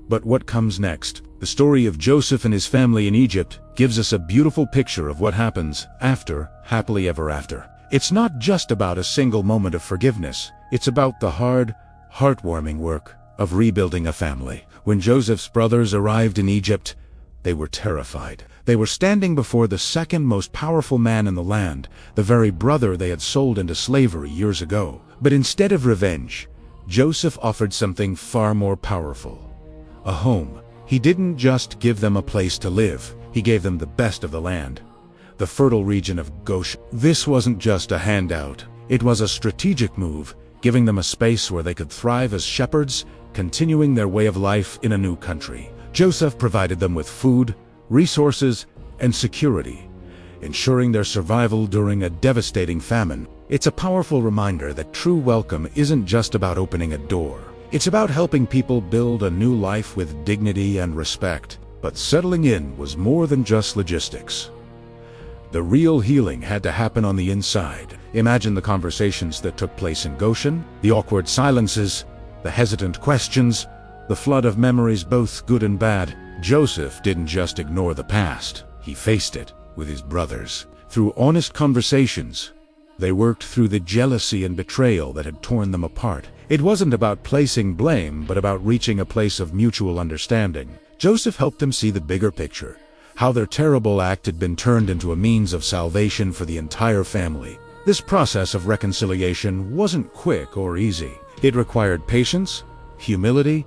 But what comes next? The story of Joseph and his family in Egypt gives us a beautiful picture of what happens after happily ever after. It's not just about a single moment of forgiveness. It's about the hard, heartwarming work of rebuilding a family. When Joseph's brothers arrived in Egypt, they were terrified. They were standing before the second most powerful man in the land, the very brother they had sold into slavery years ago. But instead of revenge, Joseph offered something far more powerful: a home. He didn't just give them a place to live, he gave them the best of the land, the fertile region of Goshen. This wasn't just a handout, it was a strategic move, giving them a space where they could thrive as shepherds, continuing their way of life in a new country. Joseph provided them with food, resources, and security, ensuring their survival during a devastating famine. It's a powerful reminder that true welcome isn't just about opening a door. It's about helping people build a new life with dignity and respect. But settling in was more than just logistics. The real healing had to happen on the inside. Imagine the conversations that took place in Goshen, the awkward silences, the hesitant questions, the flood of memories, both good and bad. Joseph didn't just ignore the past. He faced it with his brothers. Through honest conversations, they worked through the jealousy and betrayal that had torn them apart. It wasn't about placing blame, but about reaching a place of mutual understanding. Joseph helped them see the bigger picture, how their terrible act had been turned into a means of salvation for the entire family. This process of reconciliation wasn't quick or easy. It required patience, humility,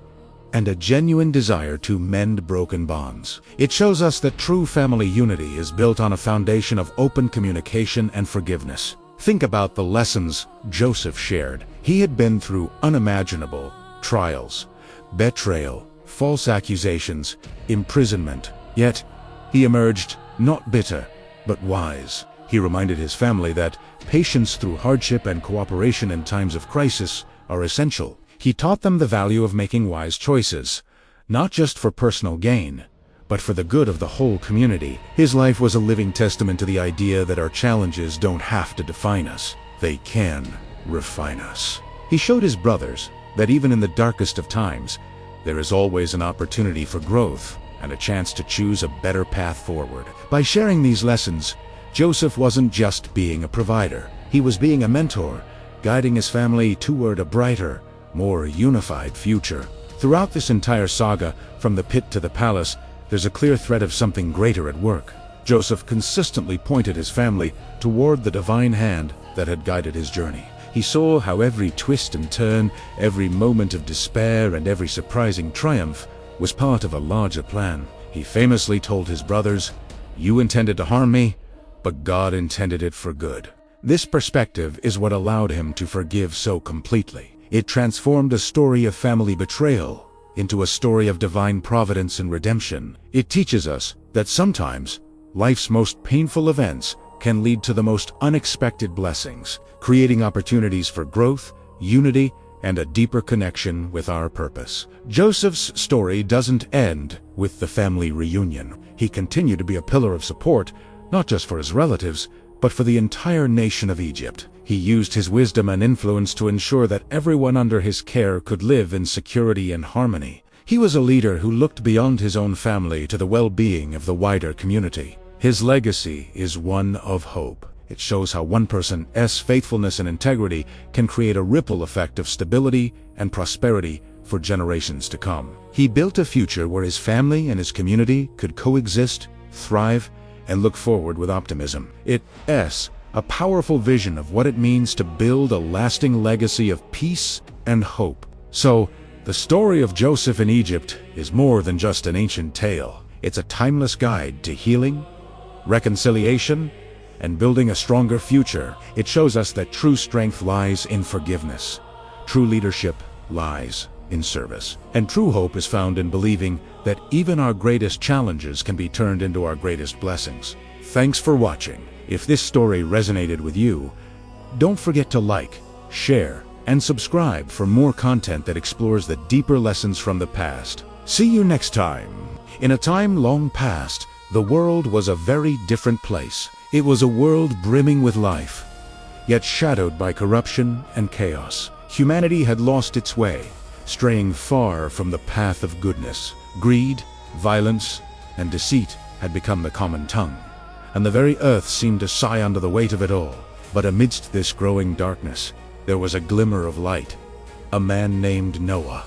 and a genuine desire to mend broken bonds. It shows us that true family unity is built on a foundation of open communication and forgiveness. Think about the lessons Joseph shared. He had been through unimaginable trials, betrayal, false accusations, imprisonment. Yet, he emerged not bitter, but wise. He reminded his family that patience through hardship and cooperation in times of crisis are essential. He taught them the value of making wise choices, not just for personal gain, but for the good of the whole community. His life was a living testament to the idea that our challenges don't have to define us. They can refine us. He showed his brothers that even in the darkest of times, there is always an opportunity for growth and a chance to choose a better path forward. By sharing these lessons, Joseph wasn't just being a provider. He was being a mentor, guiding his family toward a brighter, more unified future. Throughout this entire saga, from the pit to the palace, there's a clear thread of something greater at work. Joseph consistently pointed his family toward the divine hand that had guided his journey. He saw how every twist and turn, every moment of despair, and every surprising triumph was part of a larger plan. He famously told his brothers, "You intended to harm me, but God intended it for good." This perspective is what allowed him to forgive so completely. It transformed a story of family betrayal into a story of divine providence and redemption. It teaches us that sometimes life's most painful events can lead to the most unexpected blessings, creating opportunities for growth, unity, and a deeper connection with our purpose. Joseph's story doesn't end with the family reunion. He continued to be a pillar of support, not just for his relatives, but for the entire nation of Egypt. He used his wisdom and influence to ensure that everyone under his care could live in security and harmony. He was a leader who looked beyond his own family to the well-being of the wider community. His legacy is one of hope. It shows how one person's faithfulness and integrity can create a ripple effect of stability and prosperity for generations to come. He built a future where his family and his community could coexist, thrive, and look forward with optimism. It's a powerful vision of what it means to build a lasting legacy of peace and hope. So, the story of Joseph in Egypt is more than just an ancient tale. It's a timeless guide to healing, reconciliation, and building a stronger future. It shows us that true strength lies in forgiveness. True leadership lies in service. And true hope is found in believing that even our greatest challenges can be turned into our greatest blessings. Thanks for watching. If this story resonated with you, don't forget to like, share, and subscribe for more content that explores the deeper lessons from the past. See you next time. In a time long past, the world was a very different place. It was a world brimming with life, yet shadowed by corruption and chaos. Humanity had lost its way, straying far from the path of goodness. Greed, violence, and deceit had become the common tongue, and the very earth seemed to sigh under the weight of it all. But amidst this growing darkness, there was a glimmer of light. A man named Noah.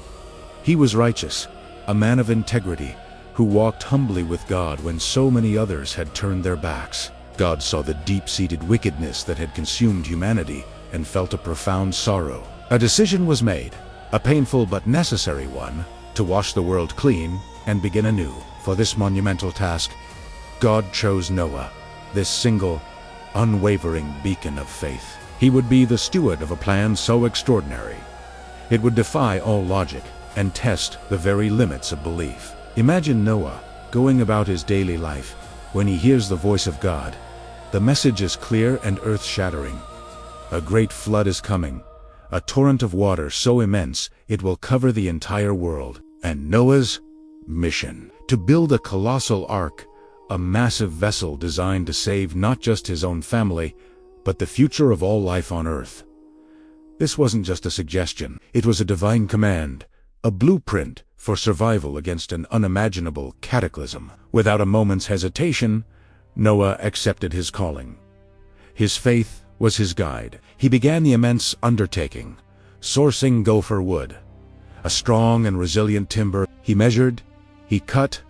He was righteous, a man of integrity, who walked humbly with God when so many others had turned their backs. God saw the deep-seated wickedness that had consumed humanity and felt a profound sorrow. A decision was made, a painful but necessary one, to wash the world clean and begin anew. For this monumental task, God chose Noah, this single, unwavering beacon of faith. He would be the steward of a plan so extraordinary. It would defy all logic and test the very limits of belief. Imagine Noah going about his daily life when he hears the voice of God. The message is clear and earth-shattering. A great flood is coming, a torrent of water so immense it will cover the entire world. And Noah's mission: to build a colossal ark, a massive vessel designed to save not just his own family, but the future of all life on earth. This wasn't just a suggestion, it was a divine command, a blueprint for survival against an unimaginable cataclysm. Without a moment's hesitation, Noah accepted his calling. His faith was his guide. He began the immense undertaking, sourcing gopher wood, a strong and resilient timber. He measured, he cut,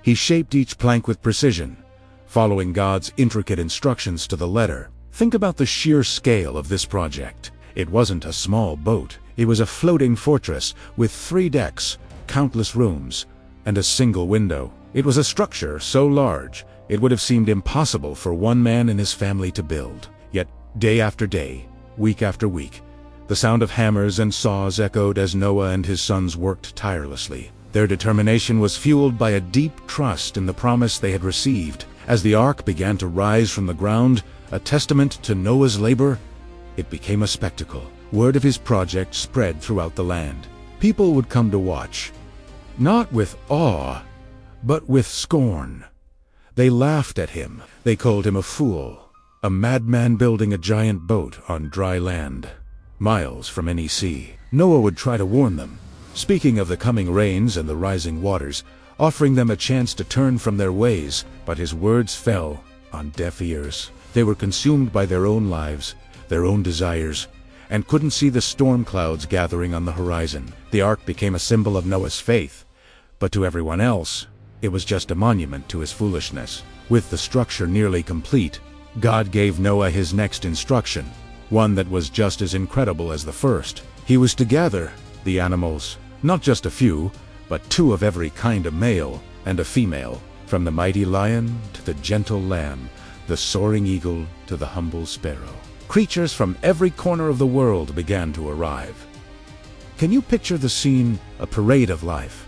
he shaped each plank with precision, following God's intricate instructions to the letter. Think about the sheer scale of this project. It wasn't a small boat. It was a floating fortress with 3 decks, countless rooms, and a single window. It was a structure so large, it would have seemed impossible for one man and his family to build. Yet, day after day, week after week, the sound of hammers and saws echoed as Noah and his sons worked tirelessly. Their determination was fueled by a deep trust in the promise they had received. As the ark began to rise from the ground, a testament to Noah's labor, it became a spectacle. Word of his project spread throughout the land. People would come to watch, not with awe, but with scorn. They laughed at him. They called him a fool, a madman building a giant boat on dry land, miles from any sea. Noah would try to warn them, speaking of the coming rains and the rising waters, offering them a chance to turn from their ways, but his words fell on deaf ears. They were consumed by their own lives, their own desires, and couldn't see the storm clouds gathering on the horizon. The ark became a symbol of Noah's faith, but to everyone else, it was just a monument to his foolishness. With the structure nearly complete, God gave Noah his next instruction, one that was just as incredible as the first. He was to gather the animals, not just a few, but 2 of every kind, a male and a female, from the mighty lion to the gentle lamb, the soaring eagle to the humble sparrow. Creatures from every corner of the world began to arrive. Can you picture the scene? A parade of life,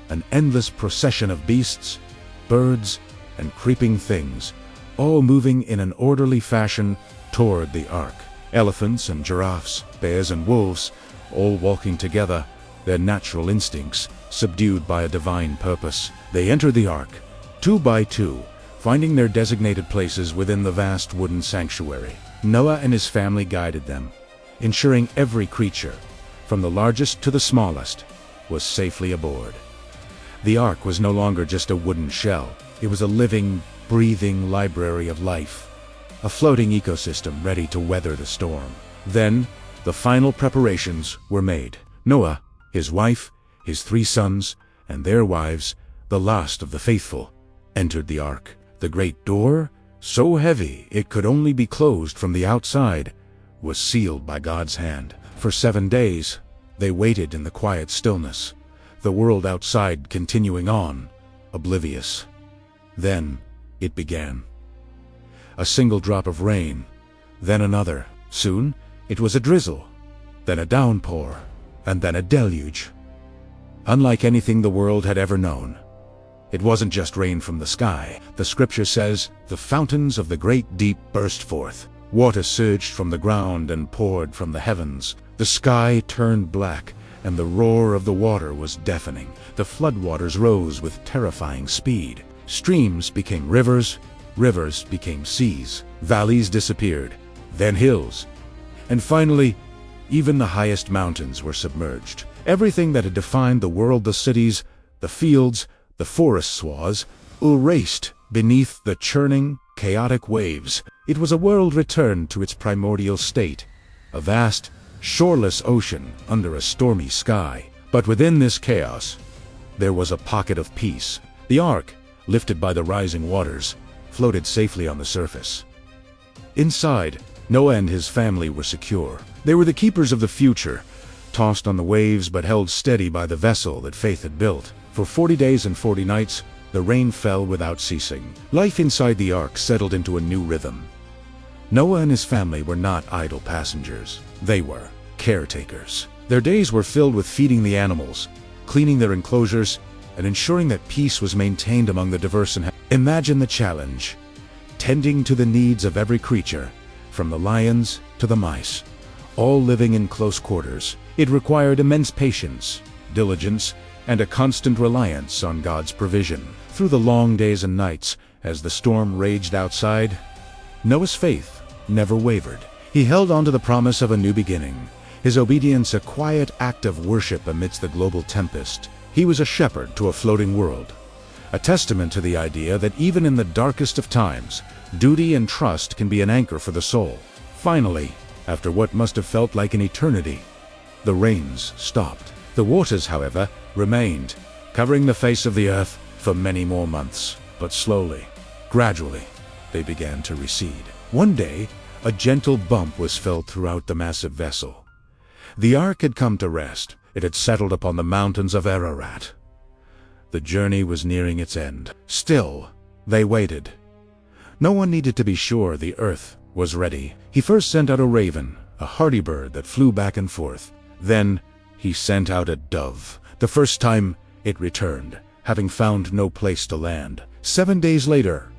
an endless procession of beasts, birds, and creeping things, all moving in an orderly fashion toward the ark. Elephants and giraffes, bears and wolves, all walking together, their natural instincts subdued by a divine purpose. They entered the ark, 2 by 2, finding their designated places within the vast wooden sanctuary. Noah and his family guided them, ensuring every creature, from the largest to the smallest, was safely aboard. The ark was no longer just a wooden shell. It was a living, breathing library of life, a floating ecosystem ready to weather the storm. Then, the final preparations were made. Noah, his wife, his 3 sons, and their wives, the last of the faithful, entered the ark. The great door, so heavy it could only be closed from the outside, was sealed by God's hand. For 7 days, they waited in the quiet stillness, the world outside continuing on, oblivious. Then it began. A single drop of rain, then another. Soon it was a drizzle, then a downpour, and then a deluge. Unlike anything the world had ever known. It wasn't just rain from the sky. The scripture says, "The fountains of the great deep burst forth. Water surged from the ground and poured from the heavens. The sky turned black, and the roar of the water was deafening. The floodwaters rose with terrifying speed. Streams became rivers, rivers became seas. Valleys disappeared, then hills. And finally, even the highest mountains were submerged. Everything that had defined the world, the cities, the fields, the forest swaths, erased beneath the churning, chaotic waves. It was a world returned to its primordial state, a vast, shoreless ocean under a stormy sky. But within this chaos, there was a pocket of peace. The ark, lifted by the rising waters, floated safely on the surface. Inside, Noah and his family were secure. They were the keepers of the future, tossed on the waves but held steady by the vessel that faith had built. For 40 days and 40 nights, the rain fell without ceasing. Life inside the ark settled into a new rhythm. Noah and his family were not idle passengers. They were caretakers. Their days were filled with feeding the animals, cleaning their enclosures, and ensuring that peace was maintained among the diverse. Imagine the challenge, tending to the needs of every creature, from the lions to the mice, all living in close quarters. It required immense patience, diligence, and a constant reliance on God's provision. Through the long days and nights, as the storm raged outside, Noah's faith never wavered. He held on to the promise of a new beginning, his obedience a quiet act of worship amidst the global tempest. He was a shepherd to a floating world, a testament to the idea that even in the darkest of times, duty and trust can be an anchor for the soul. Finally, after what must have felt like an eternity, the rains stopped. The waters, however, remained, covering the face of the earth for many more months. But slowly, gradually, they began to recede. One day, a gentle bump was felt throughout the massive vessel. The ark had come to rest. It had settled upon the mountains of Ararat. The journey was nearing its end. Still, they waited. No one needed to be sure the earth was ready. He first sent out a raven, a hardy bird that flew back and forth. Then he sent out a dove. The first time it returned, having found no place to land. 7 days later,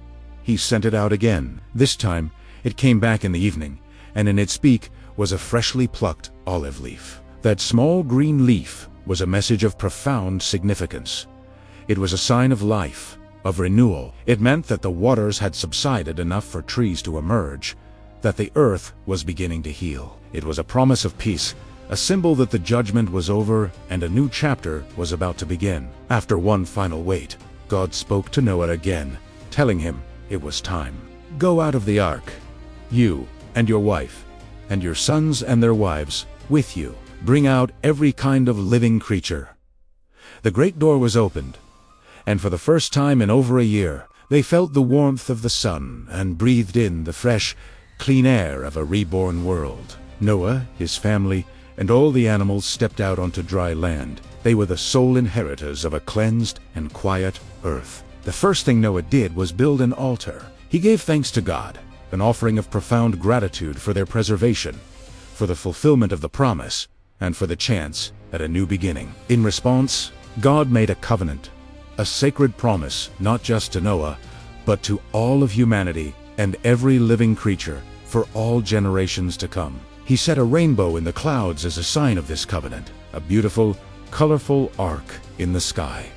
he sent it out again. This time, it came back in the evening, and in its beak was a freshly plucked olive leaf. That small green leaf was a message of profound significance. It was a sign of life, of renewal. It meant that the waters had subsided enough for trees to emerge, that the earth was beginning to heal. It was a promise of peace, a symbol that the judgment was over and a new chapter was about to begin. After one final wait, God spoke to Noah again, telling him it was time. Go out of the ark, you and your wife, and your sons and their wives with you. Bring out every kind of living creature. The great door was opened, and for the first time in over a year, they felt the warmth of the sun and breathed in the fresh, clean air of a reborn world. Noah, his family, and all the animals stepped out onto dry land. They were the sole inheritors of a cleansed and quiet earth. The first thing Noah did was build an altar. He gave thanks to God, an offering of profound gratitude for their preservation, for the fulfillment of the promise, and for the chance at a new beginning. In response, God made a covenant, a sacred promise not just to Noah, but to all of humanity and every living creature for all generations to come. He set a rainbow in the clouds as a sign of this covenant, a beautiful, colorful arc in the sky,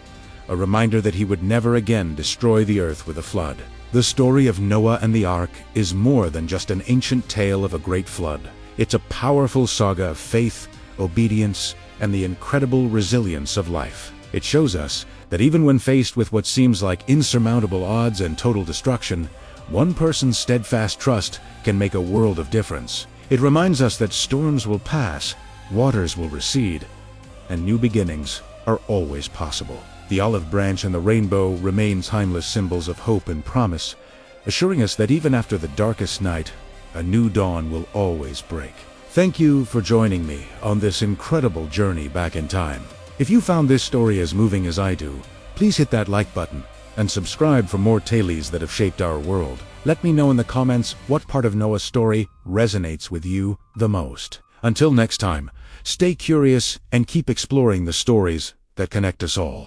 a reminder that he would never again destroy the earth with a flood. The story of Noah and the ark is more than just an ancient tale of a great flood. It's a powerful saga of faith, obedience, and the incredible resilience of life. It shows us that even when faced with what seems like insurmountable odds and total destruction, one person's steadfast trust can make a world of difference. It reminds us that storms will pass, waters will recede, and new beginnings are always possible. The olive branch and the rainbow remain timeless symbols of hope and promise, assuring us that even after the darkest night, a new dawn will always break. Thank you for joining me on this incredible journey back in time. If you found this story as moving as I do, please Please hit that like button and subscribe for more tales that have shaped our world. Let me know in the comments what part of Noah's story resonates with you the most. Until next time, stay curious and keep exploring the stories that connect us all.